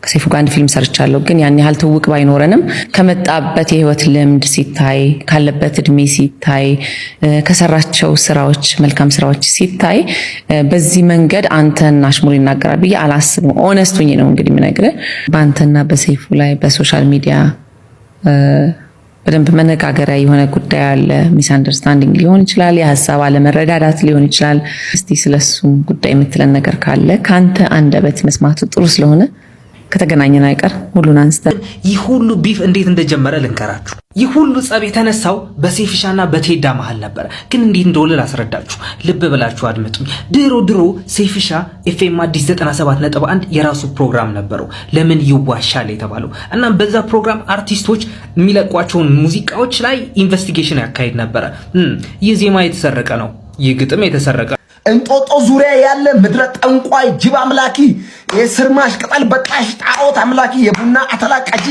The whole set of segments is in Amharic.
ከሰይፉ ጋር አንድ ፊልም ሰርቻለሁ። ግን ያን ያህል ትውቅ ባይኖረንም ከመጣበት የህይወት ልምድ ሲታይ፣ ካለበት እድሜ ሲታይ፣ ከሰራቸው ስራዎች መልካም ስራዎች ሲታይ በዚህ መንገድ አንተን አሽሙር ይናገራል ብዬ አላስብም። ኦነስቱኝ ነው እንግዲህ የምነግርህ። በአንተና በሰይፉ ላይ በሶሻል ሚዲያ በደንብ መነጋገሪያ የሆነ ጉዳይ አለ። ሚስ አንደርስታንዲንግ ሊሆን ይችላል፣ የሀሳብ አለመረዳዳት ሊሆን ይችላል። እስቲ ስለሱም ጉዳይ የምትለን ነገር ካለ ከአንተ አንደበት መስማቱ ጥሩ ስለሆነ ከተገናኘን አይቀር ሁሉን አንስተን። ይህ ሁሉ ቢፍ እንዴት እንደጀመረ ልንገራችሁ። ይህ ሁሉ ጸብ የተነሳው በሴፍሻና በቴዳ መሃል ነበር። ግን እንዴት እንደሆነ ላስረዳችሁ፣ ልብ ብላችሁ አድምጡኝ። ድሮ ሴፍሻ ኤፍኤም አዲስ 97.1 የራሱ ፕሮግራም ነበረው፣ ለምን ይዋሻል የተባለው እና በዛ ፕሮግራም አርቲስቶች የሚለቋቸውን ሙዚቃዎች ላይ ኢንቨስቲጌሽን ያካሂድ ነበረ። ይህ ዜማ የተሰረቀ ነው፣ ይህ ግጥም የተሰረቀ እንጦጦ ዙሪያ ያለ ምድረ ጠንቋይ ጅብ አምላኪ የስርማሽ ቅጠል በጣሽ ጣዖት አምላኪ የቡና አተላቃጂ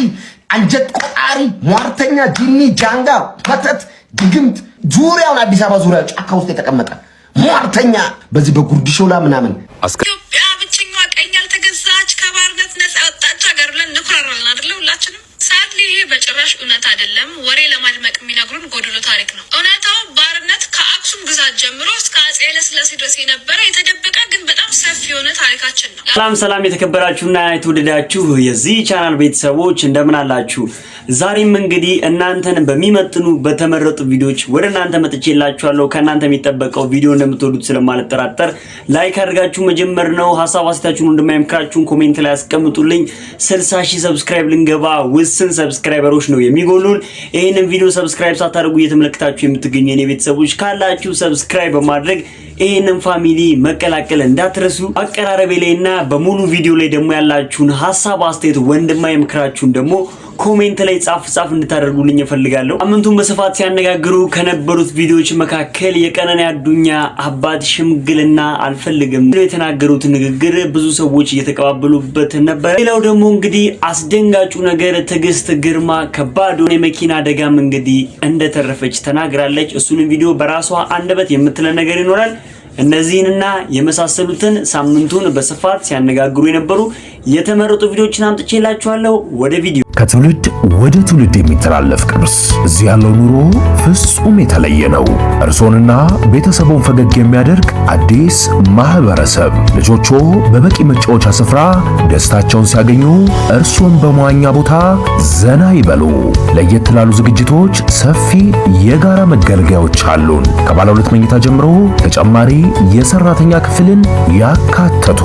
አንጀት ቆጣሪ ሟርተኛ ጂኒ ጃንጋ መተት ድግምት ዙሪያውን አዲስ አበባ ዙሪያ ጫካ ውስጥ የተቀመጠ ሟርተኛ በዚህ በጉርድሾላ ምናምን ኢትዮጵያ ብቸኛዋ ቀኝ ያልተገዛች ከባርነት ነፃ ወጣች ሀገር ብለን እንኩራራለን አይደለ? ሁላችንም ሳድሊ ይሄ በጭራሽ እውነት አይደለም። ወሬ ለማድመቅ የሚነግሩን ጎድሎ ታሪክ ነው። እውነታው ባርነት ከአክሱም ግዛት ጀምሮ እስከ አፄ ኃይለሥላሴ ድረስ የነበረ የተደበቀ ግን በጣም ሰፊ የሆነ ታሪካችን ነው። ሰላም የተከበራችሁና የተወደዳችሁ የዚህ ቻናል ቤተሰቦች እንደምን አላችሁ? ዛሬም እንግዲህ እናንተን በሚመጥኑ በተመረጡ ቪዲዮዎች ወደ እናንተ መጥቼላችኋለሁ። ከእናንተ የሚጠበቀው ቪዲዮ እንደምትወዱት ስለማልጠራጠር ላይክ አድርጋችሁ መጀመር ነው። ሐሳብ አስተያየታችሁን እንደማይምክራችሁን ኮሜንት ላይ አስቀምጡልኝ። 60,000 ሰብስክራይብ ልንገባ ውስን ሰብስክራይበሮች ነው የሚጎሉን። ይሄንን ቪዲዮ ሰብስክራይብ ሳታደርጉ እየተመለከታችሁ የምትገኙ የኔ ቤተሰቦች ካላችሁ ሰብስክራይብ በማድረግ ይሄንን ፋሚሊ መቀላቀል እንዳትረሱ። አቀራረቤ ላይና በሙሉ ቪዲዮ ላይ ደግሞ ያላችሁን ሐሳብ አስተያየት ወንድማይምክራችሁን ደግሞ ኮሜንት ላይ ጻፍ እንድታደርጉልኝ እፈልጋለሁ። አመንቱን በስፋት ሲያነጋግሩ ከነበሩት ቪዲዮዎች መካከል የቀነኒ አዱኛ አባት ሽምግልና አልፈልግም ብለው የተናገሩት ንግግር ብዙ ሰዎች እየተቀባበሉበት ነበር። ሌላው ደግሞ እንግዲህ አስደንጋጩ ነገር ትዕግስት ግርማ ከባድ የመኪና አደጋም እንግዲህ እንደተረፈች ተናግራለች። እሱን ቪዲዮ በራሷ አንደበት የምትለን ነገር ይኖራል። እነዚህንና የመሳሰሉትን ሳምንቱን በስፋት ሲያነጋግሩ የነበሩ የተመረጡ ቪዲዮዎችን አምጥቼላችኋለሁ። ወደ ቪዲዮ። ከትውልድ ወደ ትውልድ የሚተላለፍ ቅርስ። እዚህ ያለው ኑሮ ፍጹም የተለየ ነው። እርሶንና ቤተሰቦን ፈገግ የሚያደርግ አዲስ ማህበረሰብ። ልጆቹ በበቂ መጫወቻ ስፍራ ደስታቸውን ሲያገኙ፣ እርሶን በመዋኛ ቦታ ዘና ይበሉ። ለየት ላሉ ዝግጅቶች ሰፊ የጋራ መገልገያዎች አሉን። ከባለ 2 መኝታ ጀምሮ ተጨማሪ የሰራተኛ ክፍልን ያካተቱ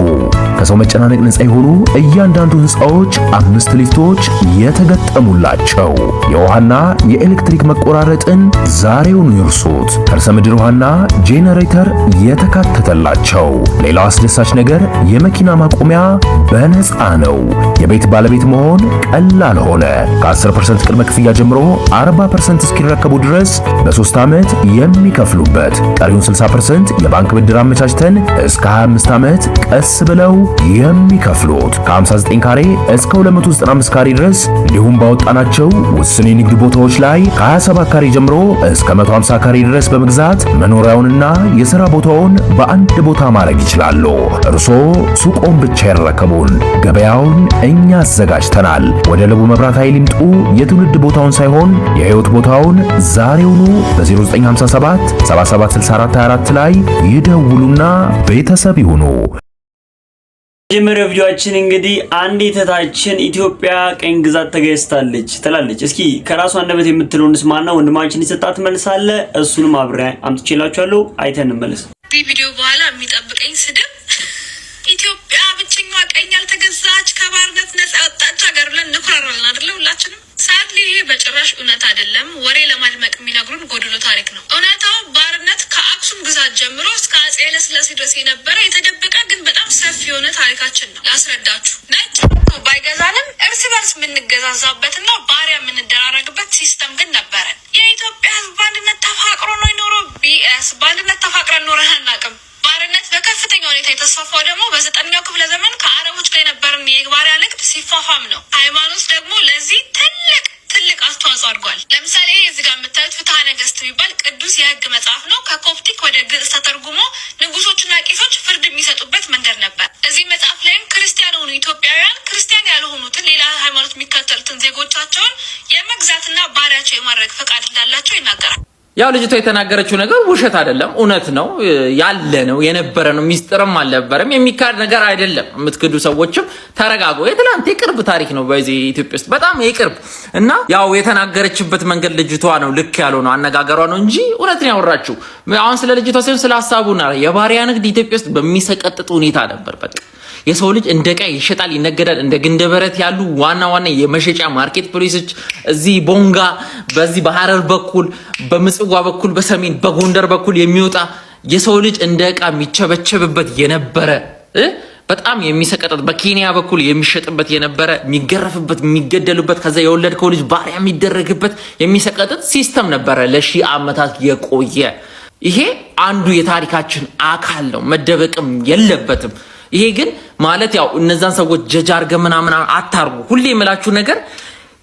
ከሰው መጨናነቅ ነፃ የሆኑ እያንዳንዱ ህንፃዎች 5 ሊፍቶች የተገጠሙላቸው የውሃና የኤሌክትሪክ መቆራረጥን ዛሬውኑ ይርሱት። ከርሰ ምድር ውሃና ጄነሬተር የተካተተላቸው። ሌላው አስደሳች ነገር የመኪና ማቆሚያ በነፃ ነው። የቤት ባለቤት መሆን ቀላል ሆነ። ከ10% ቅድመ ክፍያ ጀምሮ 40% እስኪረከቡ ድረስ በ3 ዓመት የሚከፍሉበት ቀሪውን 60% የባንክ ብድር አመቻችተን እስከ 25 ዓመት ቀስ ብለው የሚከፍሉት ከ59 ካሬ እስከ 295 ካሬ ድረስ እንዲሁም ባወጣናቸው ውስን የንግድ ቦታዎች ላይ ከ27 ካሬ ጀምሮ እስከ 150 ካሬ ድረስ በመግዛት መኖሪያውንና የሥራ ቦታውን በአንድ ቦታ ማድረግ ይችላሉ። እርስዎ ሱቆን ብቻ ይረከቡን። ገበያውን እኛ አዘጋጅተናል። ወደ ለቡ መብራት ኃይል ይምጡ። የትውልድ ቦታውን ሳይሆን የህይወት ቦታውን ዛሬውኑ በ0957 776424 ላይ ይደውሉና ቤተሰብ ይሁኑ። የመጀመሪያው ቪዲዮአችን እንግዲህ አንዲት እህታችን ኢትዮጵያ ቀኝ ግዛት ተገዝታለች ትላለች። እስኪ ከራሷ አንደበት የምትለውን እንስማና ወንድማችን ይሰጣት መልሳለ። እሱንም አብሬ አምጥቼላችኋለሁ፣ አይተን እንመለስ። ቪዲዮ በኋላ የሚጠብቀኝ ስድብ ኢትዮጵያ ብቸኛዋ ቀኝ ያልተገዛች ከባርነት ነፃ ወጣች ሀገር ብለን እንኩራራለን አይደለ? ሁላችንም ሳድሊ ይሄ በጭራሽ እውነት አይደለም። ወሬ ለማድመቅ የሚነግሩን ጎድሎ ታሪክ ነው። እውነታው ባርነት ከአክሱም ግዛት ጀምሮ እስከ አፄ ኃይለሥላሴ ድረስ የነበረ የተደበቀ ግን በጣም ሰፊ የሆነ ታሪካችን ነው። ላስረዳችሁ። ነጭ ባይገዛንም እርስ በርስ የምንገዛዛበትና ባሪያ የምንደራረግበት ሲስተም ግን ነበረን። የኢትዮጵያ ሕዝብ በአንድነት ተፋቅሮ ነው የኖረው። ቢኤስ በአንድነት ተፋቅረን ኖረን አናውቅም። ባርነት በከፍተኛ ሁኔታ የተስፋፋው ደግሞ በ9ኛው ክፍለ ዘመን ከአረቦች ጋር የነበረን የባሪያ ንግድ ሲፋፋም ነው። ሃይማኖት ደግሞ ለዚህ ትልቅ አስተዋጽኦ አድርጓል። ለምሳሌ እዚህ ጋር የምታዩት ፍትሐ ነገሥት የሚባል ቅዱስ የህግ መጽሐፍ ነው። ከኮፕቲክ ወደ ግዕዝ ተተርጉሞ ንጉሶችና ቄሶች ፍርድ የሚሰጡበት መንገድ ነበር። እዚህ መጽሐፍ ላይም ክርስቲያን የሆኑ ኢትዮጵያውያን ክርስቲያን ያልሆኑ ያሉትን ዜጎቻቸውን የመግዛትና ባሪያቸው የማድረግ ፈቃድ እንዳላቸው ይናገራል። ያው ልጅቷ የተናገረችው ነገር ውሸት አይደለም፣ እውነት ነው፣ ያለ ነው፣ የነበረ ነው፣ ሚስጥርም አልነበረም፣ የሚካድ ነገር አይደለም። የምትክዱ ሰዎችም ተረጋጉ። የትላንት የቅርብ ታሪክ ነው በዚህ ኢትዮጵያ ውስጥ በጣም የቅርብ እና ያው የተናገረችበት መንገድ ልጅቷ ነው ልክ ያለው ነው አነጋገሯ ነው እንጂ እውነት ነው ያወራችው። አሁን ስለ ልጅቷ ሳይሆን ስለ ሀሳቡና የባሪያ ንግድ ኢትዮጵያ ውስጥ በሚሰቀጥጥ ሁኔታ ነበር። በቃ የሰው ልጅ እንደ ዕቃ ይሸጣል፣ ይነገዳል። እንደ ግንደበረት ያሉ ዋና የመሸጫ ማርኬት ፕሌሶች እዚህ ቦንጋ፣ በዚህ በሐረር በኩል፣ በምጽዋ በኩል፣ በሰሜን በጎንደር በኩል የሚወጣ የሰው ልጅ እንደ ዕቃ የሚቸበቸብበት የነበረ በጣም የሚሰቀጥጥ በኬንያ በኩል የሚሸጥበት የነበረ የሚገረፍበት፣ የሚገደሉበት፣ ከዛ የወለድከው ልጅ ባሪያ የሚደረግበት የሚሰቀጥጥ ሲስተም ነበረ ለሺህ ዓመታት የቆየ። ይሄ አንዱ የታሪካችን አካል ነው፣ መደበቅም የለበትም። ይሄ ግን ማለት ያው እነዛን ሰዎች ጀጅ አርገ ምናምን አታርጉ። ሁሌ የምላችሁ ነገር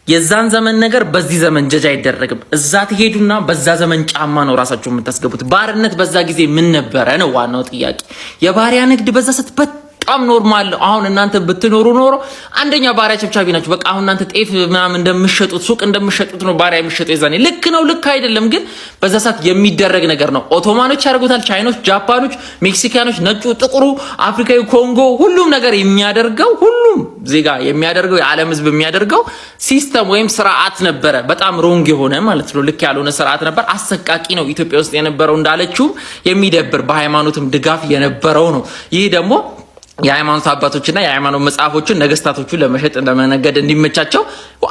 የዛን ዘመን ነገር በዚህ ዘመን ጀጅ አይደረግም። እዛ ትሄዱና በዛ ዘመን ጫማ ነው ራሳችሁ የምታስገቡት። ባርነት በዛ ጊዜ ምን ነበረ ነው ዋናው ጥያቄ። የባሪያ ንግድ በዛ ስትበት በጣም ኖርማል። አሁን እናንተ ብትኖሩ ኖሮ አንደኛ ባሪያ ቸብቻቢ ናችሁ። በቃ አሁን እናንተ ጤፍ ምናምን እንደምትሸጡት ሱቅ እንደምትሸጡት ነው ባሪያ የሚሸጠው የዛኔ። ልክ ነው ልክ አይደለም ግን በዛ ሰዓት የሚደረግ ነገር ነው። ኦቶማኖች ያደርጉታል፣ ቻይኖች፣ ጃፓኖች፣ ሜክሲካኖች፣ ነጩ፣ ጥቁሩ፣ አፍሪካዊ፣ ኮንጎ ሁሉም ነገር የሚያደርገው ሁሉም ዜጋ የሚያደርገው የዓለም ሕዝብ የሚያደርገው ሲስተም ወይም ስርዓት ነበረ። በጣም ሮንግ የሆነ ማለት ነው ልክ ያልሆነ ስርዓት ነበር። አሰቃቂ ነው ኢትዮጵያ ውስጥ የነበረው እንዳለችው የሚደብር በሃይማኖትም ድጋፍ የነበረው ነው። ይህ ደግሞ የሃይማኖት አባቶችና የሃይማኖት መጽሐፎችን ነገስታቶቹን ለመሸጥ ለመነገድ እንዲመቻቸው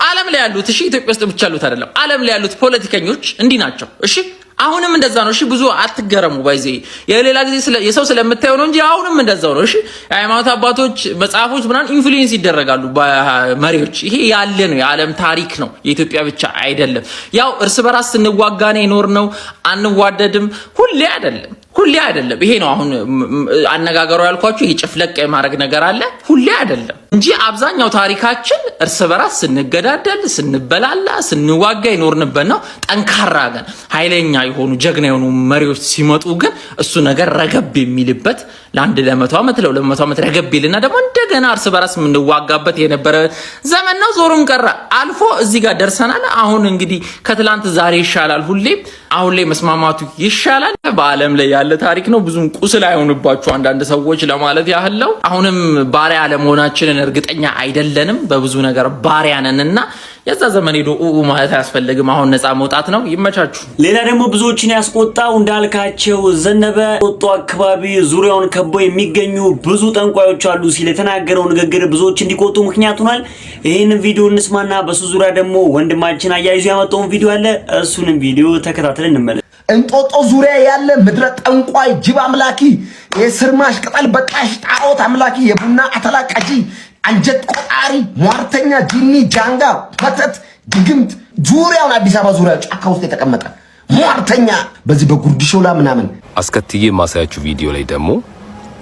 ዓለም ላይ ያሉት እሺ ኢትዮጵያ ውስጥ ብቻ ያሉት አይደለም ዓለም ላይ ያሉት ፖለቲከኞች እንዲህ ናቸው። እሺ አሁንም እንደዛ ነው። እሺ ብዙ አትገረሙ። ባይዜ የሌላ ጊዜ የሰው ስለምታዩ ነው እንጂ አሁንም እንደዛው ነው። እሺ የሃይማኖት አባቶች መጽሐፎች ምናምን ኢንፍሉዌንስ ይደረጋሉ በመሪዎች። ይሄ ያለ ነው፣ የዓለም ታሪክ ነው፣ የኢትዮጵያ ብቻ አይደለም። ያው እርስ በራስ ስንዋጋ ነው የኖርነው፣ አንዋደድም። ሁሌ አይደለም። ይሄ ነው አሁን አነጋገሩ ያልኳችሁ። ይሄ ጭፍለቅ የማድረግ ነገር አለ። ሁሌ አይደለም እንጂ አብዛኛው ታሪካችን እርስ በራስ ስንገዳደል፣ ስንበላላ፣ ስንዋጋ ይኖርንበት ነው። ጠንካራ ግን ኃይለኛ የሆኑ ጀግና የሆኑ መሪዎች ሲመጡ ግን እሱ ነገር ረገብ የሚልበት ለአንድ ለመቶ ዓመት ለ200 ዓመት ረገብ ይልና ደግሞ እንደገና እርስ በራስ የምንዋጋበት የነበረ ዘመን ነው። ዞሩም ቀረ አልፎ እዚህ ጋር ደርሰናል። አሁን እንግዲህ ከትላንት ዛሬ ይሻላል። ሁሌም አሁን ላይ መስማማቱ ይሻላል። በዓለም ላይ ያለ ታሪክ ነው። ብዙም ቁስል አይሆንባችሁ አንዳንድ ሰዎች ለማለት ያህል ነው። አሁንም ባሪያ አለመሆናችንን እርግጠኛ አይደለንም። በብዙ ነገር ባሪያ ነንና የዛ ዘመን ሄዶ ማለት አያስፈልግም። አሁን ነፃ መውጣት ነው። ይመቻችሁ። ሌላ ደግሞ ብዙዎችን ያስቆጣው እንዳልካቸው ዘነበ ጦጦ አካባቢ ዙሪያውን ከቦ የሚገኙ ብዙ ጠንቋዮች አሉ ሲል የተናገረው ንግግር ብዙዎች እንዲቆጡ ምክንያት ሆኗል። ይሄንን ቪዲዮ እንስማና በሱ ዙሪያ ደግሞ ወንድማችን አያይዞ ያመጣውን ቪዲዮ አለ። እሱንም ቪዲዮ ተከታትለን እንመለስ። እንጦጦ ዙሪያ ያለ ምድረ ጠንቋይ ጅብ አምላኪ የስርማሽ ቅጠል በጣሽ ጣዖት አምላኪ የቡና አተላ ቀጂ አንጀት ቆጣሪ ሟርተኛ ጂኒ ጃንጋ መተት ድግምት ዙሪያውን አዲስ አበባ ዙሪያ ጫካ ውስጥ የተቀመጠ ሟርተኛ በዚህ በጉርድ ሾላ ምናምን አስከትዬ ማሳያችሁ ቪዲዮ ላይ ደግሞ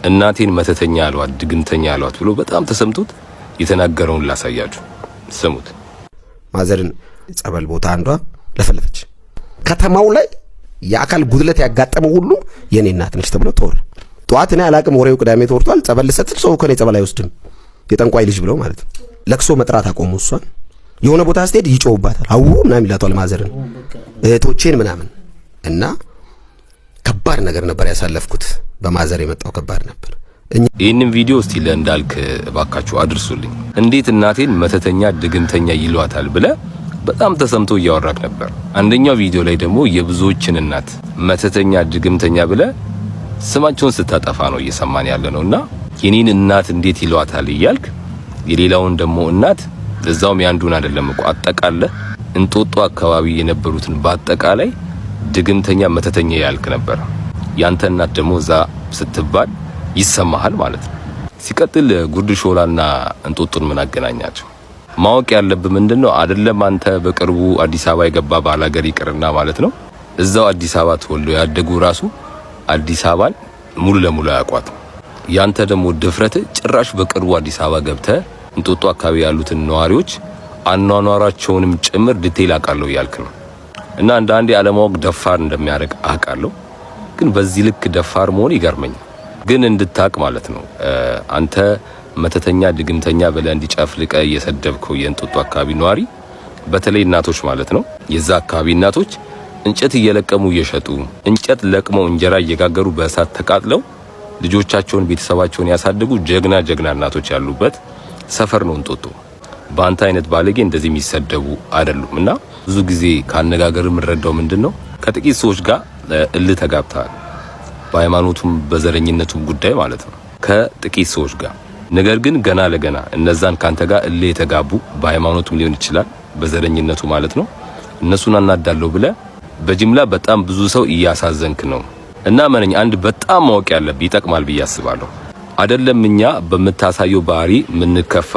እናቴን መተተኛ አሏት ድግምተኛ አሏት ብሎ በጣም ተሰምቶት የተናገረውን ላሳያችሁ። ስሙት። ማዘርን ጸበል ቦታ አንዷ ለፈለፈች። ከተማው ላይ የአካል ጉድለት ያጋጠመው ሁሉ የኔ እናት ነች ተብሎ ተወራ። ጧት እኔ አላቅም፣ ወሬው ቅዳሜ ተወርቷል። ጸበል ልሰጥል ሰው ከኔ ጸበል አይወስድም የጠንቋይ ልጅ ብለው ማለት ነው። ለክሶ መጥራት አቆሙ። እሷን የሆነ ቦታ ስትሄድ ይጮውባታል። አው ምናምን ይላቷል ማዘርን እህቶቼን ምናምን እና ከባድ ነገር ነበር ያሳለፍኩት። በማዘር የመጣው ከባድ ነበር። ይህንን ቪዲዮ እስቲ ለእንዳልክ እባካችሁ አድርሱልኝ። እንዴት እናቴን መተተኛ ድግምተኛ ይሏታል ብለ በጣም ተሰምቶ እያወራክ ነበር። አንደኛው ቪዲዮ ላይ ደግሞ የብዙዎችን እናት መተተኛ ድግምተኛ ብለ ስማቸውን ስታጠፋ ነው እየሰማን ያለ ነውና የኔን እናት እንዴት ይሏታል እያልክ የሌላውን ደግሞ እናት ለዛውም ያንዱን አይደለም እኮ አጠቃለ እንጦጦ አካባቢ የነበሩትን በአጠቃላይ ድግምተኛ መተተኛ ያልክ ነበር። ያንተ እናት ደግሞ እዛ ስትባል ይሰማሃል ማለት ነው። ሲቀጥል ጉርድ ሾላና እንጦጦን ምን አገናኛቸው? ማወቅ ያለብህ ምንድነው አይደለም አንተ በቅርቡ አዲስ አበባ የገባ ባላገር ይቅርና ማለት ነው እዛው አዲስ አበባ ተወልዶ ያደጉ ራሱ አዲስ አበባን ሙሉ ለሙሉ ያቋት። ያንተ ደግሞ ድፍረት ጭራሽ በቅርቡ አዲስ አበባ ገብተህ እንጦጦ አካባቢ ያሉትን ነዋሪዎች አኗኗራቸውንም ጭምር ዲቴል አቃለው ያልክ ነው። እና አንዳንዴ አለማወቅ ደፋር እንደሚያደርግ አቃለው፣ ግን በዚህ ልክ ደፋር መሆን ይገርመኛል። ግን እንድታቅ ማለት ነው አንተ መተተኛ ድግምተኛ ብለህ እንዲጨፍልቀ እየሰደብከው የእንጦጦ አካባቢ ነዋሪ በተለይ እናቶች ማለት ነው የዛ አካባቢ እናቶች እንጨት እየለቀሙ እየሸጡ እንጨት ለቅመው እንጀራ እየጋገሩ በእሳት ተቃጥለው ልጆቻቸውን ቤተሰባቸውን ያሳደጉ ጀግና እናቶች ያሉበት ሰፈር ነው እንጦጦ። በአንተ አይነት ባለጌ እንደዚህ የሚሰደቡ አይደሉምና ብዙ ጊዜ ካነጋገር ምንረዳው ምንድነው ከጥቂት ሰዎች ጋር እልህ ተጋብተዋል። በሃይማኖቱም በዘረኝነቱም ጉዳይ ማለት ነው ከጥቂት ሰዎች ጋር። ነገር ግን ገና ለገና እነዛን ካንተ ጋር እልህ የተጋቡ በሃይማኖቱም ሊሆን ይችላል በዘረኝነቱ ማለት ነው እነሱን አናዳለው ብለ በጅምላ በጣም ብዙ ሰው እያሳዘንክ ነው። እና ማንኛ አንድ በጣም ማወቅ ያለብህ ይጠቅማል ብዬ አስባለሁ። አይደለም እኛ በመታሳየው ባህሪ ምንከፋ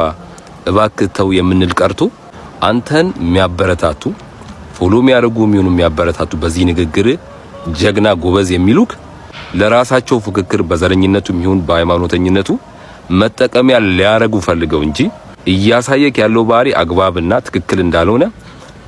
እባክተው የምንል ቀርቶ አንተን የሚያበረታቱ ፎሎ የሚያደርጉ የሚያበረታቱ በዚህ ንግግር ጀግና ጎበዝ የሚሉክ ለራሳቸው ፍክክር በዘረኝነቱም ይሁን በሃይማኖተኝነቱ መጠቀሚያ ሊያረጉ ፈልገው እንጂ እያሳየክ ያለው ባህሪ አግባብና ትክክል እንዳልሆነ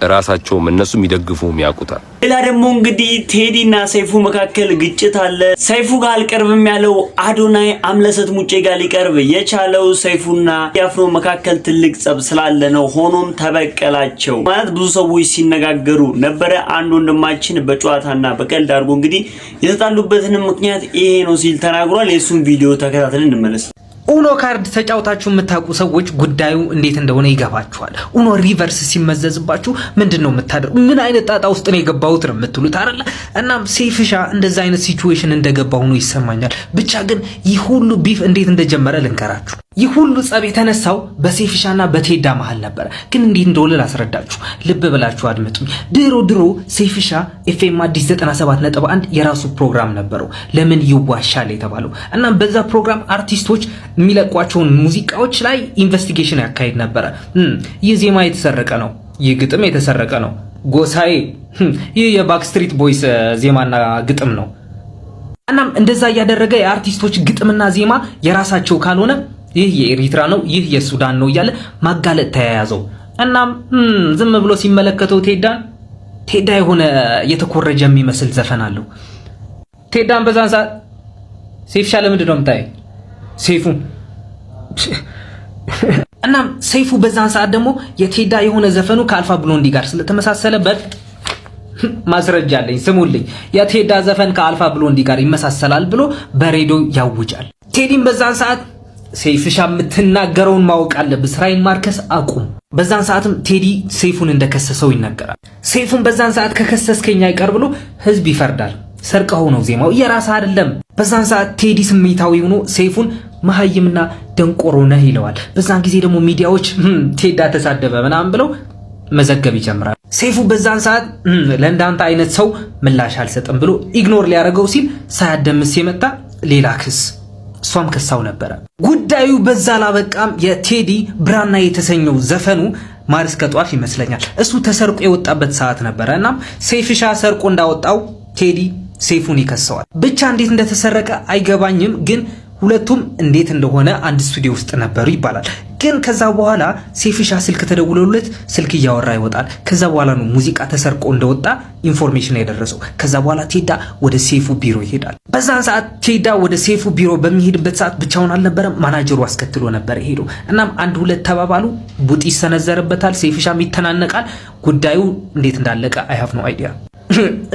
ራሳቸውም እነሱም ይደግፉም ያውቁታል። ሌላ ደግሞ እንግዲህ ቴዲና ሰይፉ መካከል ግጭት አለ። ሰይፉ ጋር አልቀርብም ያለው አዶናይ አምለሰት ሙጬ ጋር ሊቀርብ የቻለው ሰይፉና ያፍሮ መካከል ትልቅ ጸብ ስላለ ነው። ሆኖም ተበቀላቸው ማለት ብዙ ሰዎች ሲነጋገሩ ነበረ። አንድ ወንድማችን በጨዋታና በቀልድ አድርጎ እንግዲህ የተጣሉበትን ምክንያት ይሄ ነው ሲል ተናግሯል። የሱን ቪዲዮ ተከታትለን እንመለስ። ኡኖ ካርድ ተጫውታችሁ የምታውቁ ሰዎች ጉዳዩ እንዴት እንደሆነ ይገባችኋል። ኡኖ ሪቨርስ ሲመዘዝባችሁ ምንድነው የምታደርጉ? ምን አይነት ጣጣ ውስጥ ነው የገባሁት ነው የምትሉት አይደል? እናም ሴፍሻ እንደዛ አይነት ሲቹዌሽን እንደገባው ነው ይሰማኛል። ብቻ ግን ይህ ሁሉ ቢፍ እንዴት እንደጀመረ ልንገራችሁ። ይህ ሁሉ ጸብ የተነሳው በሴፍሻና በቴዳ መሃል ነበር። ግን እንዴት እንደሆነ ላስረዳችሁ። ልብ ብላችሁ አድምጡኝ። ድሮ ሴፍሻ ኤፍኤም አዲስ 97.1 የራሱ ፕሮግራም ነበረው፣ ለምን ይዋሻል የተባለው። እናም በዛ ፕሮግራም አርቲስቶች የሚለቋቸውን ሙዚቃዎች ላይ ኢንቨስቲጌሽን ያካሂድ ነበረ። ይህ ዜማ የተሰረቀ ነው፣ ይህ ግጥም የተሰረቀ ነው፣ ጎሳዬ ይህ የባክስትሪት ቦይስ ዜማና ግጥም ነው። እናም እንደዛ እያደረገ የአርቲስቶች ግጥምና ዜማ የራሳቸው ካልሆነ ይህ የኤሪትራ ነው፣ ይህ የሱዳን ነው እያለ ማጋለጥ ተያያዘው። እናም ዝም ብሎ ሲመለከተው ቴዳ የሆነ የተኮረጀ የሚመስል ዘፈን አለው። ቴዳን በዛን ሰዓት ሴፍሻ ለምንድን ነው የምታይ ሰይፉ እናም ሰይፉ በዛን ሰዓት ደግሞ የቴዳ የሆነ ዘፈኑ ከአልፋ ብሎንዲ ጋር ስለተመሳሰለበት ማስረጃ አለኝ ስሙልኝ፣ የቴዳ ዘፈን ከአልፋ ብሎንዲ ጋር ይመሳሰላል ብሎ በሬዲዮ ያውጃል። ቴዲም በዛን ሰዓት ሰይፍሻ የምትናገረውን ማወቅ አለብህ፣ ስራይን ማርከስ አቁም። በዛን ሰዓትም ቴዲ ሰይፉን እንደከሰሰው ይነገራል። ሰይፉን በዛን ሰዓት ከከሰስከኝ አይቀር ብሎ ህዝብ ይፈርዳል። ሰርቀው ነው ዜማው የራስ አይደለም። በዛን ሰዓት ቴዲ ስሜታዊ ሆኖ ሰይፉን መሀይምና ደንቆሮ ነህ ይለዋል። በዛን ጊዜ ደግሞ ሚዲያዎች ቴዳ ተሳደበ ምናምን ብለው መዘገብ ይጀምራል። ሰይፉ በዛን ሰዓት ለእንዳንተ አይነት ሰው ምላሽ አልሰጥም ብሎ ኢግኖር ሊያደርገው ሲል ሳያደምስ የመጣ ሌላ ክስ እሷም ከሳው ነበረ። ጉዳዩ በዛ ላበቃም የቴዲ ብራና የተሰኘው ዘፈኑ ማርስ ከጧፍ ይመስለኛል እሱ ተሰርቆ የወጣበት ሰዓት ነበረ። እናም ሰይፍሻ ሰርቆ እንዳወጣው ቴዲ ሰይፉን ይከሰዋል። ብቻ እንዴት እንደተሰረቀ አይገባኝም፣ ግን ሁለቱም እንዴት እንደሆነ አንድ ስቱዲዮ ውስጥ ነበሩ ይባላል። ግን ከዛ በኋላ ሰይፍሻ ስልክ ተደውሎለት ስልክ እያወራ ይወጣል። ከዛ በኋላ ነው ሙዚቃ ተሰርቆ እንደወጣ ኢንፎርሜሽን የደረሰው። ከዛ በኋላ ቴዳ ወደ ሰይፉ ቢሮ ይሄዳል። በዛን ሰዓት ቴዳ ወደ ሰይፉ ቢሮ በሚሄድበት ሰዓት ብቻውን አልነበረም፣ ማናጀሩ አስከትሎ ነበር ሄዶ። እናም አንድ ሁለት ተባባሉ፣ ቡጢ ይሰነዘርበታል፣ ሰይፍሻም ይተናነቃል። ጉዳዩ እንዴት እንዳለቀ አይ ሃቭ ኖ አይዲያ።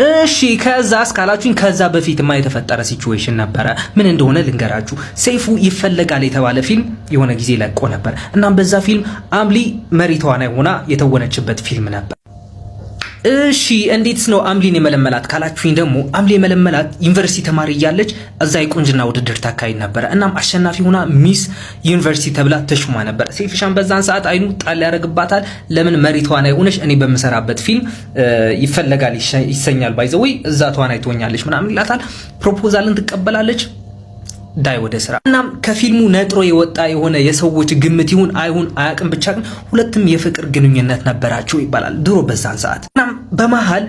እሺ ከዛ እስካላችሁኝ ከዛ በፊትማ የተፈጠረ ሲቹዌሽን ነበረ። ምን እንደሆነ ልንገራችሁ። ሰይፉ ይፈለጋል የተባለ ፊልም የሆነ ጊዜ ለቆ ነበር። እናም በዛ ፊልም አምሊ መሪ ተዋናይ ሆና የተወነችበት ፊልም ነበር። እሺ እንዴትስ ነው አምሊን የመለመላት ካላችሁኝ ደግሞ አምሊ የመለመላት ዩኒቨርሲቲ ተማሪ እያለች እዛ የቁንጅና ውድድር ታካሂድ ነበር። እናም አሸናፊ ሆና ሚስ ዩኒቨርሲቲ ተብላ ተሹማ ነበር። ሰይፍሻን በዛን ሰዓት አይኑ ጣል ያደርግባታል። ለምን መሪ ተዋናይ ሆነሽ እኔ በመሰራበት ፊልም ይፈለጋል ይሰኛል ባይዘው እዛ ተዋናይ ትሆኛለች ምናምን ይላታል። ፕሮፖዛልን ትቀበላለች። ዳይ ወደ ስራ። እናም ከፊልሙ ነጥሮ የወጣ የሆነ የሰዎች ግምት ይሁን አይሁን አያውቅም፣ ብቻ ግን ሁለቱም የፍቅር ግንኙነት ነበራቸው ይባላል ድሮ በዛን ሰዓት። እናም በመሃል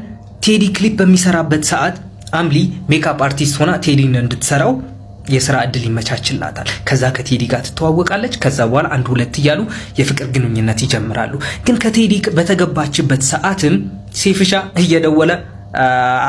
ቴዲ ክሊፕ በሚሰራበት ሰዓት አምሊ ሜካፕ አርቲስት ሆና ቴዲን እንድትሰራው የስራ እድል ይመቻችላታል። ከዛ ከቴዲ ጋር ትተዋወቃለች። ከዛ በኋላ አንድ ሁለት እያሉ የፍቅር ግንኙነት ይጀምራሉ። ግን ከቴዲ በተገባችበት ሰዓትም ሰይፍሻ እየደወለ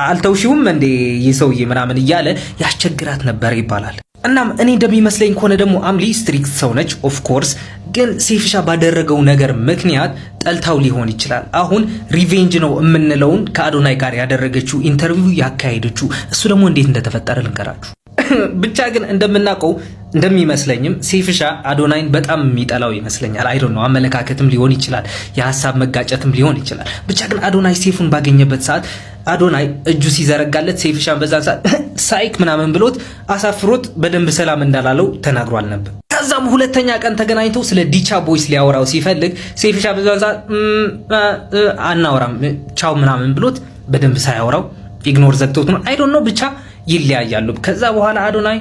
አልተውሽውም እንዴ ይሰውዬ ምናምን እያለ ያስቸግራት ነበር ይባላል። እናም እኔ እንደሚመስለኝ ከሆነ ደግሞ አምሊ ስትሪክት ሰው ነች ኦፍ ኮርስ። ግን ሴፍሻ ባደረገው ነገር ምክንያት ጠልታው ሊሆን ይችላል። አሁን ሪቬንጅ ነው የምንለውን ከአዶናይ ጋር ያደረገችው ኢንተርቪው ያካሄደችው እሱ ደግሞ እንዴት እንደተፈጠረ ልንገራችሁ። ብቻ ግን እንደምናውቀው እንደሚመስለኝም ሴፍሻ አዶናይን በጣም የሚጠላው ይመስለኛል። አይ ዶንት ኖ አመለካከትም ሊሆን ይችላል፣ የሀሳብ መጋጨትም ሊሆን ይችላል። ብቻ ግን አዶናይ ሴፉን ባገኘበት ሰዓት አዶናይ እጁ ሲዘረጋለት ሴፍሻን በዛን ሰዓት ሳይክ ምናምን ብሎት አሳፍሮት በደንብ ሰላም እንዳላለው ተናግሯል ነበር። ከዛም ሁለተኛ ቀን ተገናኝተው ስለ ዲቻ ቦይስ ሊያወራው ሲፈልግ ሴፍሻ በዛን ሰዓት አናወራም ቻው ምናምን ብሎት በደንብ ሳያወራው ኢግኖር ዘግቶት ነው። አይ ዶንት ኖ ብቻ ይለያያሉ። ከዛ በኋላ አዶናይ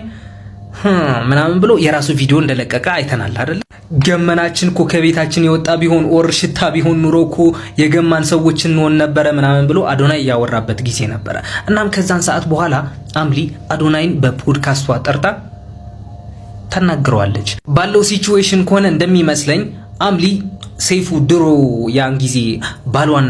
ምናምን ብሎ የራሱ ቪዲዮ እንደለቀቀ አይተናል አይደል? ገመናችን እኮ ከቤታችን የወጣ ቢሆን ኦር ሽታ ቢሆን ኑሮ እኮ የገማን ሰዎች እንሆን ነበረ ምናምን ብሎ አዶናይ ያወራበት ጊዜ ነበረ። እናም ከዛን ሰዓት በኋላ አምሊ አዶናይን በፖድካስቷ ጠርታ ተናግረዋለች። ባለው ሲቹዌሽን ከሆነ እንደሚመስለኝ አምሊ ሰይፉ ድሮ ያን ጊዜ ባሏን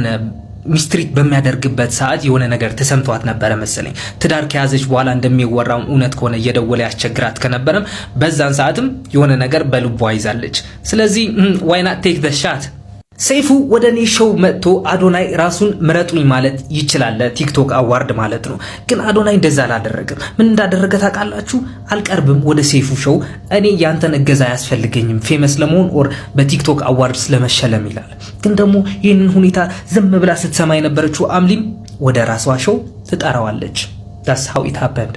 ሚስትሪት በሚያደርግበት ሰዓት የሆነ ነገር ተሰምቷት ነበረ መሰለኝ። ትዳር ከያዘች በኋላ እንደሚወራው እውነት ከሆነ እየደወለ ያስቸግራት ከነበረም በዛን ሰዓትም የሆነ ነገር በልቧ ይዛለች። ስለዚህ ዋይ ናት ቴክ ዘ ሻት። ሰይፉ ወደ እኔ ሾው መጥቶ አዶናይ ራሱን ምረጡኝ ማለት ይችላል፣ ቲክቶክ አዋርድ ማለት ነው። ግን አዶናይ እንደዛ አላደረገም። ምን እንዳደረገ ታውቃላችሁ? አልቀርብም ወደ ሰይፉ ሾው፣ እኔ ያንተን እገዛ አያስፈልገኝም ፌመስ ለመሆን ኦር በቲክቶክ አዋርድ ስለመሸለም ይላል። ግን ደግሞ ይህንን ሁኔታ ዝም ብላ ስትሰማ የነበረችው አምሊም ወደ ራሷ ሾው ትጠራዋለች። that's how it happened።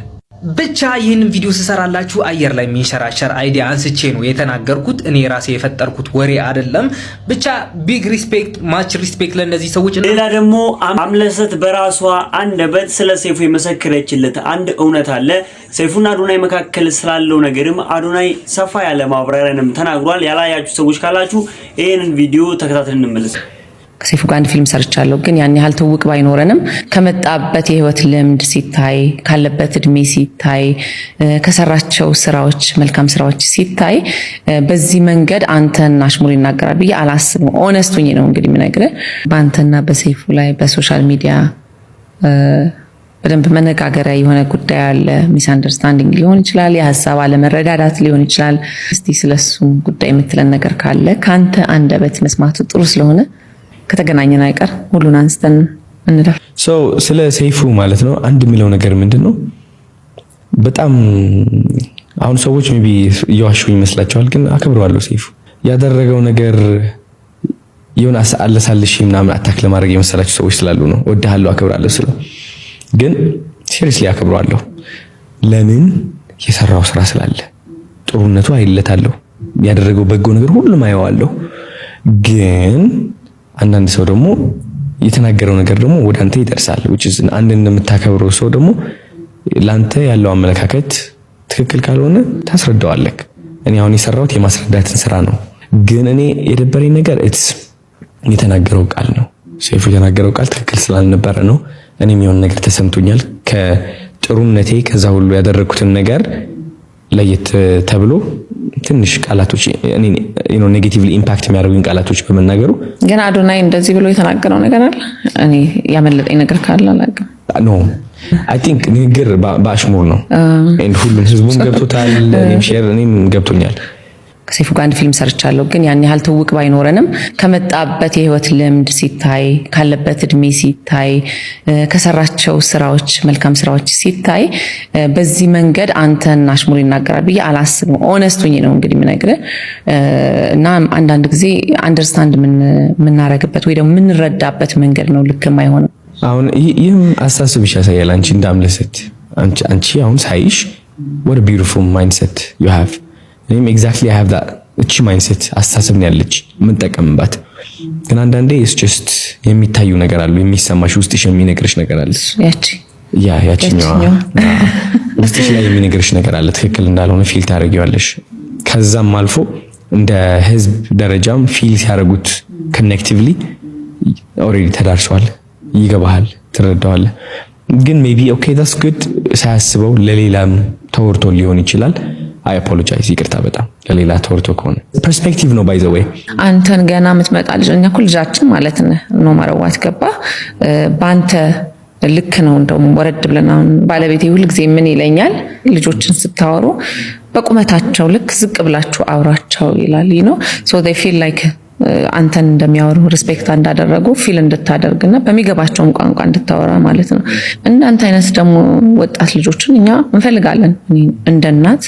ብቻ ይህንን ቪዲዮ ስሰራላችሁ አየር ላይ የሚንሸራሸር አይዲያ አንስቼ ነው የተናገርኩት። እኔ ራሴ የፈጠርኩት ወሬ አይደለም። ብቻ ቢግ ሪስፔክት ማች ሪስፔክት ለእነዚህ ሰዎች። ሌላ ደግሞ አምለሰት በራሷ አንደበት ስለ ሰይፉ የመሰከረችለት አንድ እውነት አለ። ሰይፉና አዶናይ መካከል ስላለው ነገርም አዶናይ ሰፋ ያለ ማብራሪያንም ተናግሯል። ያላያችሁ ሰዎች ካላችሁ ይሄንን ቪዲዮ ተከታትለን እንመለስ። ከሰይፉ ጋር አንድ ፊልም ሰርቻለሁ። ግን ያን ያህል ትውቅ ባይኖረንም ከመጣበት የህይወት ልምድ ሲታይ፣ ካለበት እድሜ ሲታይ፣ ከሰራቸው ስራዎች መልካም ስራዎች ሲታይ በዚህ መንገድ አንተን አሽሙር ይናገራል ብዬ አላስብም። ኦነስት ሆኜ ነው እንግዲህ የምነግርህ። በአንተና በሰይፉ ላይ በሶሻል ሚዲያ በደንብ መነጋገሪያ የሆነ ጉዳይ አለ። ሚስ አንደርስታንዲንግ ሊሆን ይችላል፣ የሀሳብ አለመረዳዳት ሊሆን ይችላል። እስቲ ስለሱ ጉዳይ የምትለን ነገር ካለ ካንተ አንደበት መስማቱ ጥሩ ስለሆነ ከተገናኘን አይቀር ሁሉን አንስተን እንላለን። ስለ ሰይፉ ማለት ነው አንድ የሚለው ነገር ምንድነው፣ በጣም አሁን ሰዎች ሜቢ እየዋሹ ይመስላቸዋል፣ ግን አከብረዋለሁ። ሰይፉ ያደረገው ነገር የሆነ አለሳልሽ ምናምን አታክ ለማድረግ የመሰላቸው ሰዎች ስላሉ ነው። ወድሃለሁ አከብራለሁ ስለ ግን ሲሪየስሊ አከብረዋለሁ። ለምን የሰራው ስራ ስላለ ጥሩነቱ አይለታለሁ፣ ያደረገው በጎ ነገር ሁሉም አየዋለሁ። ግን አንዳንድ ሰው ደግሞ የተናገረው ነገር ደግሞ ወደ አንተ ይደርሳል። which is አንድ እንደምታከብረው ሰው ደግሞ ላንተ ያለው አመለካከት ትክክል ካልሆነ ታስረዳዋለህ። እኔ አሁን የሰራሁት የማስረዳትን ስራ ነው። ግን እኔ የደበረኝ ነገር የተናገረው ቃል ነው። ሰይፉ የተናገረው ቃል ትክክል ስላልነበረ ነው። እኔም የሆነ ነገር ተሰምቶኛል። ከጥሩነቴ ከዛ ሁሉ ያደረኩትን ነገር ለየት ተብሎ ትንሽ ቃላቶች እኔ ኔጌቲቭሊ ኢምፓክት የሚያደርጉኝ ቃላቶች በመናገሩ ግን አዶናይ እንደዚህ ብሎ የተናገረው ነገር አለ። እኔ ያመለጠኝ ነገር ካለ አላውቅም። ኖ አይ ቲንክ ንግግር በአሽሙር ነው። ሁሉም ህዝቡም ገብቶታል፣ እኔም ገብቶኛል። ከሰይፉ ጋር አንድ ፊልም ሰርቻለሁ። ግን ያን ያህል ትውቅ ባይኖረንም ከመጣበት የህይወት ልምድ ሲታይ፣ ካለበት እድሜ ሲታይ፣ ከሰራቸው ስራዎች መልካም ስራዎች ሲታይ በዚህ መንገድ አንተን አሽሙር ይናገራል ብዬ አላስብም። ኦነስት ሆኜ ነው እንግዲህ የምነግርህ። እና አንዳንድ ጊዜ አንደርስታንድ የምናረግበት ወይ ደግሞ የምንረዳበት መንገድ ነው ልክ የማይሆነው። አሁን ይህም አስተሳሰብሽ ያሳያል። አንቺ እንዳምለሰት አንቺ አሁን ሳይሽ what a beautiful mindset you have። እኔም exactly I have that እቺ ማይንድሴት አስተሳሰብ ነው ያለች የምንጠቀምባት። ግን አንዳንዴ it's just የሚታዩ ነገር አሉ፣ የሚሰማሽ ውስጥሽ የሚነግርሽ ነገር አለ። ያቺኛዋ ውስጥሽ ላይ የሚነግርሽ ነገር አለ፣ ትክክል እንዳልሆነ ፊል ታደርጊዋለሽ። ከዛም አልፎ እንደ ህዝብ ደረጃም ፊል ሲያደርጉት ኮኔክቲቭሊ ኦልሬዲ ተዳርሷል፣ ይገባሃል፣ ትረዳዋለህ። ግን ሜቢ ኦኬ that's good ሳያስበው ለሌላም ተወርቶ ሊሆን ይችላል። አይ አፖሎጃይዝ፣ ይቅርታ በጣም ለሌላ ተወርቶ ከሆነ ፐርስፔክቲቭ ነው። ባይ ዘ ዌይ አንተን ገና የምትመጣ ልጅ እኛ እኮ ልጃችን ማለት ነው ማረዋት ገባ። በአንተ ልክ ነው። እንደውም ወረድ ብለን አሁን ባለቤቴ ሁልጊዜ ምን ይለኛል፣ ልጆችን ስታወሩ በቁመታቸው ልክ ዝቅ ብላችሁ አውራቸው ይላል። so they feel like አንተን እንደሚያወሩ ሪስፔክት እንዳደረጉ ፊል እንድታደርግና በሚገባቸውም ቋንቋ እንድታወራ ማለት ነው። እንዳንተ አይነት ደግሞ ወጣት ልጆችን እኛ እንፈልጋለን። እንደ እናት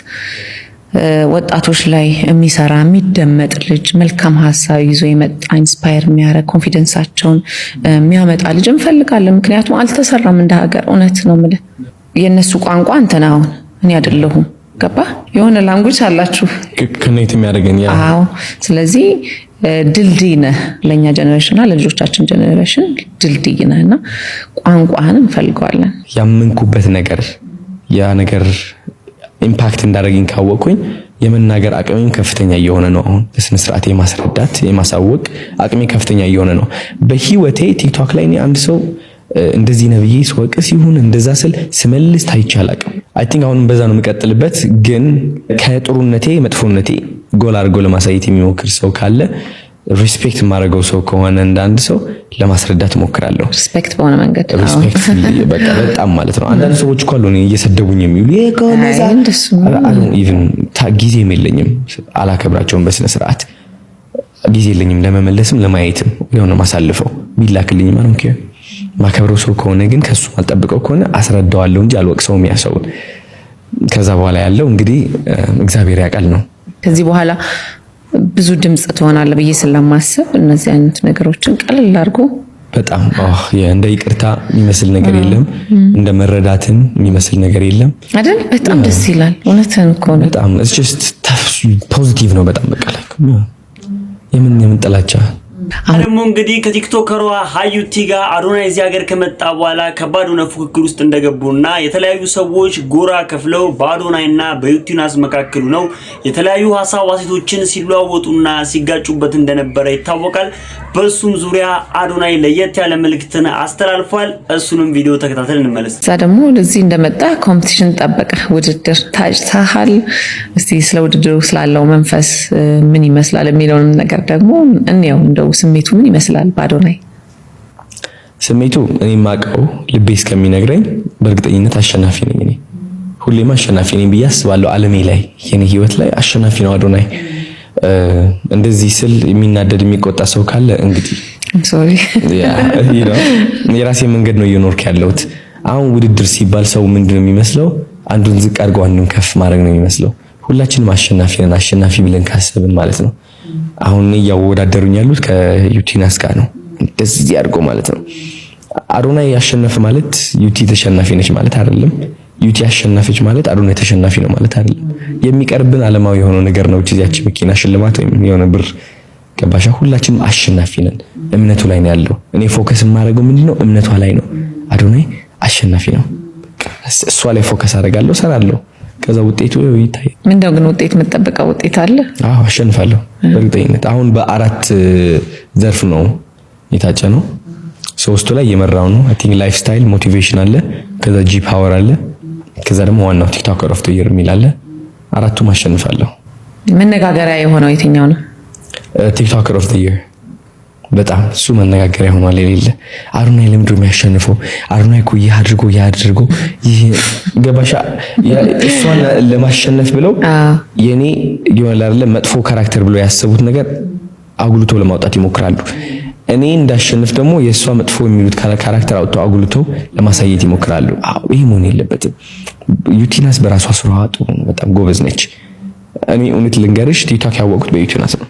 ወጣቶች ላይ የሚሰራ የሚደመጥ ልጅ መልካም ሀሳብ ይዞ የመጣ ኢንስፓየር የሚያደርግ ኮንፊደንሳቸውን የሚያመጣ ልጅ እንፈልጋለን። ምክንያቱም አልተሰራም እንደ ሀገር። እውነት ነው የምልህ የነሱ ቋንቋ አንተና አሁን እኔ አይደለሁም። ገባ የሆነ ላንጉጅ አላችሁ ከኔት የሚያደርገን ያ። አዎ ስለዚህ ድልድይ ነህ ለኛ ጀነሬሽንና ለልጆቻችን ጀነሬሽን ድልድይ ነህና ቋንቋህን እንፈልገዋለን። ያመንኩበት ነገር ያ ነገር ኢምፓክት እንዳደረገኝ ካወቅኩኝ የመናገር አቅሜም ከፍተኛ እየሆነ ነው። አሁን በስነ ስርዓት የማስረዳት የማሳወቅ አቅሜ ከፍተኛ እየሆነ ነው። በህይወቴ ቲክቶክ ላይ አንድ ሰው እንደዚህ ነብዬ ስወቅስ ይሁን እንደዛ ስል ስመልስ ታይቻላቅም። አይ ቲንክ አሁንም በዛ ነው የምቀጥልበት። ግን ከጥሩነቴ መጥፎነቴ ጎል አድርጎ ለማሳየት የሚሞክር ሰው ካለ ሪስፔክት የማደርገው ሰው ከሆነ እንዳንድ ሰው ለማስረዳት ሞክራለሁ። ሪስፔክት በሆነ መንገድ ሪስፔክት በቃ በጣም ማለት ነው። አንዳንድ ሰዎች እኮ አሉ እየሰደቡኝ የሚሉ ኢቭን ጊዜ የለኝም አላከብራቸውም። በስነ ስርዓት ጊዜ የለኝም ለመመለስም ለማየትም የሆነ ማሳልፈው ቢላክልኝ ማለት ነው። ማከብረው ሰው ከሆነ ግን ከሱ አልጠብቀው ከሆነ አስረዳዋለሁ እንጂ አልወቅሰውም ያሰውን። ከዛ በኋላ ያለው እንግዲህ እግዚአብሔር ያውቃል ነው። ከዚህ በኋላ ብዙ ድምጽ ትሆናለህ ብዬ ስለማስብ እነዚህ አይነት ነገሮችን ቀለል አድርጎ በጣም እንደ ይቅርታ የሚመስል ነገር የለም፣ እንደ መረዳትን የሚመስል ነገር የለም አይደል? በጣም ደስ ይላል። እውነትን እኮ ነው። በጣም it's just ፖዚቲቭ ነው በጣም በቃ ላይ የምን ጥላቻ ደግሞ እንግዲህ ከቲክቶከሯ ሀዩቲ ጋር አዶናይ እዚህ ሀገር ከመጣ በኋላ ከባድ ሆነ ፉክክር ውስጥ እንደገቡና የተለያዩ ሰዎች ጎራ ከፍለው በአዶናይና በዩቲናስ መካከሉ ነው የተለያዩ ሀሳብ አስተያየቶችን ሲለዋወጡና ሲጋጩበት እንደነበረ ይታወቃል። በሱም ዙሪያ አዶናይ ለየት ያለ መልእክትን አስተላልፏል። እሱንም ቪዲዮ ተከታተል እንመለስ። እዛ ደግሞ ለዚህ እንደመጣ ኮምፒቲሽን ጠበቀ ውድድር ታጭታሃል። እስቲ ስለ ውድድሩ ስላለው መንፈስ ምን ይመስላል የሚለውን ነገር ደግሞ እንየው። እንደው ስሜቱ ምን ይመስላል? በአዶናይ ስሜቱ እኔ ማቀው ልቤ እስከሚነግረኝ በእርግጠኝነት አሸናፊ ነኝ። እኔ ሁሌም አሸናፊ ነኝ ብዬ አስባለሁ። ዓለሜ ላይ የኔ ህይወት ላይ አሸናፊ ነው አዶናይ። እንደዚህ ስል የሚናደድ የሚቆጣ ሰው ካለ እንግዲህ ሶሪ የራሴ መንገድ ነው እየኖርኩ ያለሁት። አሁን ውድድር ሲባል ሰው ምንድነው የሚመስለው? አንዱን ዝቅ አድርጎ አንዱን ከፍ ማድረግ ነው የሚመስለው። ሁላችንም አሸናፊ ነን፣ አሸናፊ ብለን ካሰብን ማለት ነው። አሁን እያወዳደሩኝ ያሉት ከዩቲናስ ጋር ነው፣ እንደዚህ አድርጎ ማለት ነው። አዶናይ ያሸነፈ ማለት ዩቲ ተሸናፊ ነች ማለት አይደለም። ዩቲ አሸናፊች ማለት አዶናይ ተሸናፊ ነው ማለት አይደለም። የሚቀርብን ዓለማዊ የሆነው ነገር ነው። እዚያች መኪና ሽልማት ወይም የሆነ ብር ገባሻ። ሁላችንም አሸናፊ ነን። እምነቱ ላይ ነው ያለው። እኔ ፎከስ የማደርገው ምንድነው? እምነቷ ላይ ነው። አዶናይ አሸናፊ ነው። እሷ ላይ ፎከስ አደርጋለሁ፣ ሰራለሁ። ከዛ ውጤቱ ይታያል። ምንድነው ግን ውጤት የምትጠብቀው ውጤት አለ? አዎ አሸንፋለሁ በእርግጠኝነት። አሁን በአራት ዘርፍ ነው የታጨ ነው። ሶስቱ ላይ የመራው ነው። አይ ቲንክ ላይፍ ስታይል፣ ሞቲቬሽን አለ፣ ከዛ ጂ ፓወር አለ፣ ከዛ ደግሞ ዋናው ቲክቶከር ኦፍ ዘ ኢየር የሚል አለ። አራቱም አሸንፋለሁ። መነጋገሪያ የሆነው የትኛው ነው? ቲክቶከር ኦፍ ዘ ኢየር በጣም እሱ መነጋገሪያ ሆኗል። የሌለ አዶናይ ለምንድነው የሚያሸንፈው? አዶናይ እኮ ያድርጎ ይሄ ገባሻ። እሷን ለማሸነፍ ብለው የኔ ይሆናል አይደለ መጥፎ ካራክተር ብለው ያሰቡት ነገር አጉልቶ ለማውጣት ይሞክራሉ። እኔ እንዳሸንፍ ደግሞ የሷ መጥፎ የሚሉት ካራክተር አውጥተው አጉልተው ለማሳየት ይሞክራሉ። ይሄ መሆን የለበትም። ዩቲናስ በራሷ ስራዋ ጥሩ ነው፣ በጣም ጎበዝ ነች። እኔ እውነት ልንገርሽ ቲክቶክ ያወቅኩት በዩቲናስ ነው።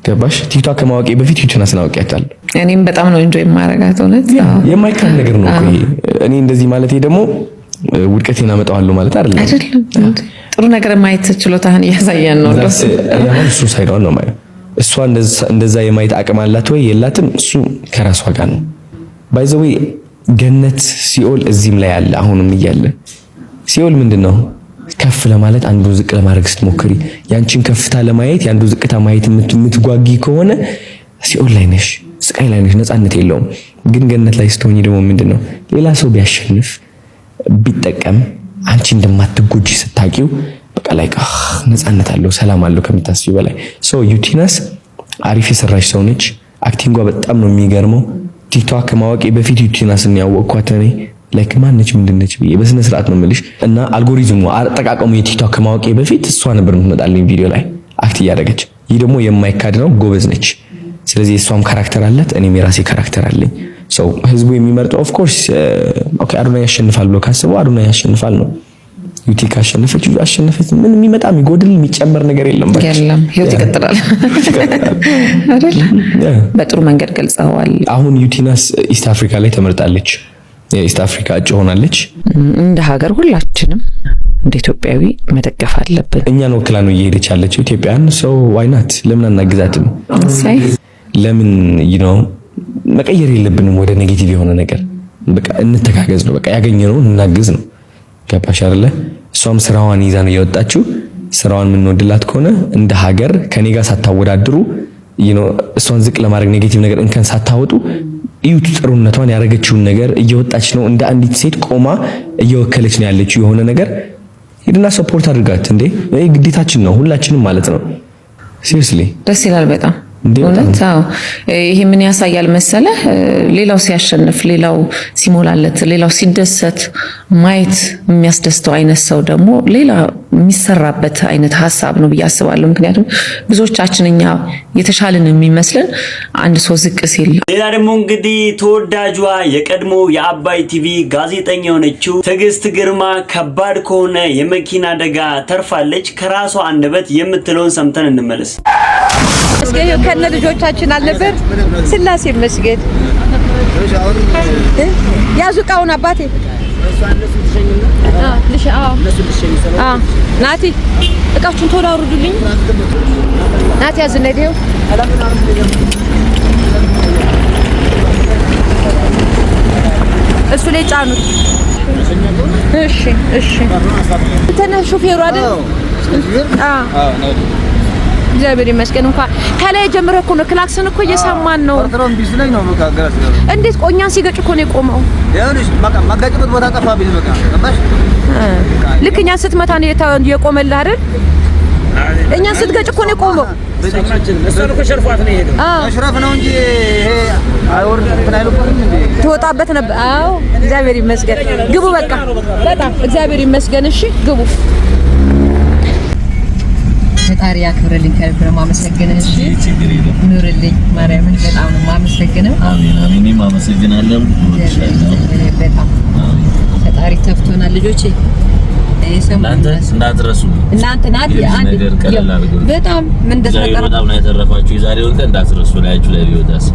ገባሽ? ቲክቶክ ከማወቄ በፊት ዩቲናስን አውቄያታለሁ። እኔም በጣም ነው እንጆይ የማረጋት። እውነት የማይካድ ነገር ነው እኮ ይሄ። እኔ እንደዚህ ማለት ደግሞ ውድቀቴን አመጣዋለሁ ማለት አይደለም። ጥሩ ነገር ማየት ችሎታህን እያሳየን ነው። ያው እሱ ሳይሆን ነው ማለት እሷ እንደዛ የማየት አቅም አላት ወይ የላትም? እሱ ከራሷ ጋር ነው። ባይ ዘ ዌይ ገነት ሲኦል እዚህም ላይ አለ። አሁንም እያለ ሲኦል ምንድነው? ከፍ ለማለት አንዱ ዝቅ ለማድረግ ስትሞክሪ ያንቺን ከፍታ ለማየት ያንዱ ዝቅታ ማየት የምትጓጊ ከሆነ ሲኦል ላይ ነሽ፣ ስቃይ ላይ ነሽ፣ ነፃነት የለውም። ግን ገነት ላይ ስትሆኚ ደግሞ ምንድነው? ሌላ ሰው ቢያሸንፍ ቢጠቀም አንቺ እንደማትጎጂ ስታቂው በቃ ላይ ነፃነት አለው፣ ሰላም አለው ከምታስቢ በላይ። ዩቲናስ አሪፍ የሰራች ሰው ነች። አክቲንጓ በጣም ነው የሚገርመው። ቲክቶክ ከማወቄ በፊት ዩቲናስን ያወቅኳት እኔ ላይክ ማነች ምንድነች ብዬ በስነ ስርዓት ነው የምልሽ። እና አልጎሪዝሙ አጠቃቀሙ የቲክቶክ ከማወቄ በፊት እሷ ነበር የምትመጣልኝ ቪዲዮ ላይ አክት እያደረገች። ይህ ደግሞ የማይካድ ነው፣ ጎበዝ ነች። ስለዚህ እሷም ካራክተር አላት፣ እኔም የራሴ ካራክተር አለኝ። ሶ ህዝቡ የሚመርጠው ኦፍ ኮርስ ኦኬ አዶናይ ያሸንፋል ብሎ ካሰበው አዶናይ ያሸንፋል ነው። ዩቲ ካሸነፈች አሸነፈች። ምን የሚመጣ የሚጎድል የሚጨመር ነገር የለም። በቃ የለም፣ ህይወት ይቀጥላል አይደል? በጥሩ መንገድ ገልጸዋል። አሁን ዩቲናስ ኢስት አፍሪካ ላይ ተመርጣለች፣ የኢስት አፍሪካ እጩ ሆናለች። እንደ ሀገር ሁላችንም እንደ ኢትዮጵያዊ መደገፍ አለብን። እኛን ወክላ ነው እየሄደች ያለችው ኢትዮጵያን። ሰው ዋይናት ለምን አናግዛትም? ለምን መቀየር የለብንም ወደ ኔጌቲቭ የሆነ ነገር። በቃ እንተጋገዝ ነው፣ በቃ ያገኘነው እናግዝ ነው። ገባሽ አይደለ? እሷም ስራዋን ይዛ ነው የወጣችው። ስራዋን የምንወድላት ከሆነ እንደ ሀገር ከኔ ጋር ሳታወዳድሩ እሷን ዝቅ ለማድረግ ኔጌቲቭ ነገር እንከን ሳታወጡ እዩት፣ ጥሩነቷን ያደረገችውን ነገር እየወጣች ነው። እንደ አንዲት ሴት ቆማ እየወከለች ነው ያለችው የሆነ ነገር። ሄድና ሰፖርት አድርጋት እንዴ! ይሄ ግዴታችን ነው ሁላችንም ማለት ነው። ሲሪየስሊ ደስ ይላል በጣም እውነት። አዎ ይሄ ምን ያሳያል መሰለህ? ሌላው ሲያሸንፍ፣ ሌላው ሲሞላለት፣ ሌላው ሲደሰት ማየት የሚያስደስተው አይነት ሰው ደግሞ ሌላ የሚሰራበት አይነት ሀሳብ ነው ብዬ አስባለሁ። ምክንያቱም ብዙዎቻችን እኛ የተሻለን የሚመስለን አንድ ሰው ዝቅ ሲል። ሌላ ደግሞ እንግዲህ ተወዳጇ የቀድሞ የአባይ ቲቪ ጋዜጠኛ የሆነችው ትዕግስት ግርማ ከባድ ከሆነ የመኪና አደጋ ተርፋለች። ከራሷ አንደበት የምትለውን ሰምተን እንመለስ። ከነ ልጆቻችን አልነበር ስላሴ መስገድ ያዙ ቃውን አባቴ ናቲ እቃችሁን ቶሎ አውርዱልኝ። ናቲ ያዝነዴው እሱ ላይ ጫኑት። እሺ እሺ እንተና ሹፌሩ አይደል? እግዚአብሔር ይመስገን። እንኳን ከላይ ጀምሮ እኮ ነው ክላክስን እኮ እየሰማን ነው። እንዴት ቆኛን ሲገጭ እኮ ነው የቆመው። ማጋጭበት ቦታ ጠፋብኝ። በቃ ገባሽ? ልክ እኛን ስትመታ ነው የቆመልህ አይደል? እኛን ስትገጭ እኮ ነው የቆመው። እሱን እኮ ሸርፏት ነው የሄደው። ሸርፍ ነው እንጂ ይሄ አይወርድ አይልቁም እንዴ ትወጣበት ነበር። አዎ እግዚአብሔር ይመስገን። ግቡ በቃ በጣም እግዚአብሔር ይመስገን። እሺ ግቡ። ፈጣሪ ያክብርልኝ። ከልብ ነው የማመሰግነው። እሺ ኑርልኝ። ማርያምን በጣም ነው የማመሰግነው። አሜን አሜን። እኔም አመሰግናለሁ። በጣም ፈጣሪ ተፍቶናል ልጆቼ። እናንተ እንዳትረሱ። እናንተ ናት አንድ ነገር ቀለል አድርገው በጣም ምን እንደተፈጠረ በጣም ነው ያተረፋችሁ። የዛሬውን ቀን እንዳትረሱ። ላያችሁ ላይ ቢወጣስ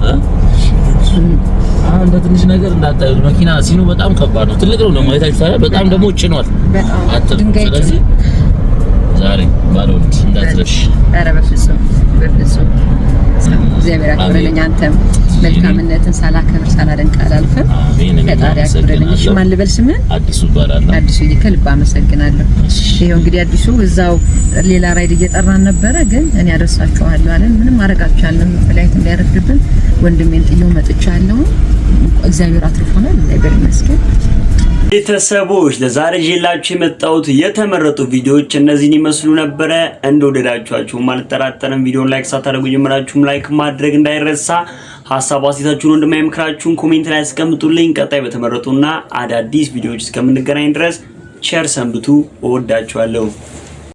እንደ ትንሽ ነገር እንዳታዩ። መኪና ሲኑ በጣም ከባድ ነው። ትልቅ ነው ደግሞ አይታችኋል። በጣም ደግሞ ጭኗል። በጣም ስለዚህ ዛሬ ባለውት እንዳትረሽ። ኧረ በፍጹም በፍጹም እግዚአብሔር ያክብርልኝ። አንተም መልካምነትን ሳላከብር ሳላደንቅ አላልፍም። ፈጣሪ ያክብርልኝ። እሺ ማን ልበል ስምህን? አዲሱ ይባላል። አዲሱ ከልብ አመሰግናለሁ። ይሄው እንግዲህ አዲሱ እዛው ሌላ ራይድ እየጠራን ነበረ፣ ግን እኔ አደርሳችኋለሁ አለን። ምንም ማድረግ አልቻልንም። ፍላይት እንዳይረፍድብን ወንድሜን ጥዬው መጥቻለሁ። እግዚአብሔር አትርፎናል። እግዚአብሔር ይመስገን። ቤተሰቦች ለዛሬ ይዤላችሁ የመጣሁት የተመረጡ ቪዲዮዎች እነዚህን ይመስሉ ነበረ። እንደወደዳችኋቸው አልጠራጠርም። ቪዲዮውን ላይክ ሳታደርጉ ጀምራችሁም ላይክ ማድረግ እንዳይረሳ። ሐሳብ አስተያየታችሁን ወንድማዊ ምክራችሁን ኮሜንት ላይ አስቀምጡልኝ። ቀጣይ በተመረጡና አዳዲስ ቪዲዮዎች እስከምንገናኝ ድረስ ቸር ሰንብቱ። እወዳችኋለሁ።